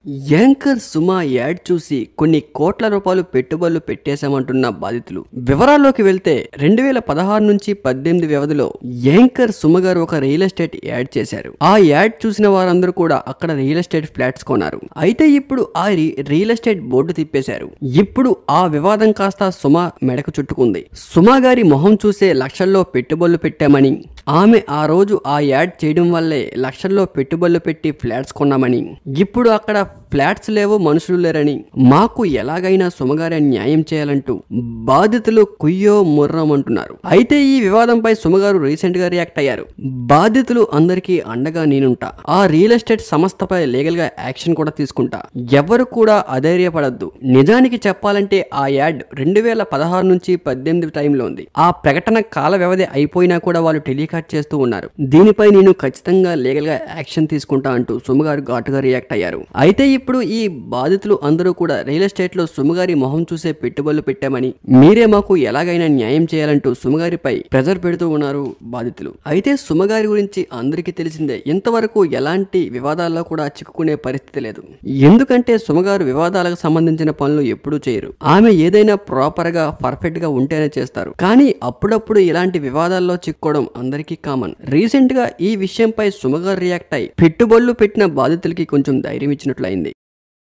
Anchor Suma add చూసి కొన్ని కోట్ల రూపాయలు పెట్టుబడులు పెట్టేశామంటున్న బాధితులు. వివరాల్లోకి వెళ్తే 2016 నుంచి 18 వ్యవధిలో యాంకర్ సుమ గారు ఒక రియల్ ఎస్టేట్ యాడ్ చేశారు. ఆ యాడ్ చూసిన వారందరూ కూడా అక్కడ రియల్ ఎస్టేట్ ఫ్లాట్స్ కొన్నారు. అయితే ఇప్పుడు ఆ రియల్ ఎస్టేట్ బోర్డు తిప్పేశారు. ఇప్పుడు ఆ వివాదం కాస్త సుమ మెడకు చుట్టుకుంది. సుమ గారి మొహం చూసే లక్షల్లో పెట్టుబడులు పెట్టామని, ఆమె ఆ రోజు ఆ యాడ్ చేయడం వల్లే లక్షల్లో పెట్టుబడులు పెట్టి ఫ్లాట్స్ కొన్నామని, ఇప్పుడు అక్కడ ఫ్లాట్స్ లేవు, మనుషులు లేరని, మాకు ఎలాగైనా సుమగారి న్యాయం చేయాలంటూ బాధితులు కుయ్యో ముర్రమంటున్నారు. అయితే ఈ వివాదంపై సుమగారు రీసెంట్ గా రియాక్ట్ అయ్యారు. బాధితులు అందరికీ అండగా నేనుంటా, ఆ రియల్ ఎస్టేట్ సంస్థపై లీగల్ గా యాక్షన్ కూడా తీసుకుంటా, ఎవరు కూడా అధైర్యపడద్దు. నిజానికి చెప్పాలంటే ఆ యాడ్ 2016 నుంచి 18 టైంలో ఉంది. ఆ ప్రకటన కాల వ్యవధి అయిపోయినా కూడా వాళ్ళు టెలికాస్ట్ చేస్తూ ఉన్నారు. దీనిపై నేను ఖచ్చితంగా లీగల్ గా యాక్షన్ తీసుకుంటా అంటూ సుమగారు ఘాటుగా రియాక్ట్ అయ్యారు. అయితే ఇప్పుడు ఈ బాధితులు అందరూ కూడా రియల్ ఎస్టేట్ లో సుమగారి మొహం చూసే పెట్టుబడులు పెట్టామని, మీరే మాకు ఎలాగైనా న్యాయం చేయాలంటూ సుమగారిపై ప్రెజర్ పెడుతూ ఉన్నారు బాధితులు. అయితే సుమగారి గురించి అందరికీ తెలిసిందే, ఇంతవరకు ఎలాంటి వివాదాల్లో కూడా చిక్కుకునే పరిస్థితి లేదు. ఎందుకంటే సుమగారు వివాదాలకు సంబంధించిన పనులు ఎప్పుడూ చేయరు. ఆమె ఏదైనా ప్రాపర్ గా పర్ఫెక్ట్ గా ఉంటేనే చేస్తారు. కానీ అప్పుడప్పుడు ఇలాంటి వివాదాల్లో చిక్కుకోవడం అందరికీ కామన్. రీసెంట్ గా ఈ విషయంపై సుమగారు రియాక్ట్ అయి పెట్టుబడులు పెట్టిన బాధితులకి కొంచెం ధైర్యం ఇచ్చినట్లయింది.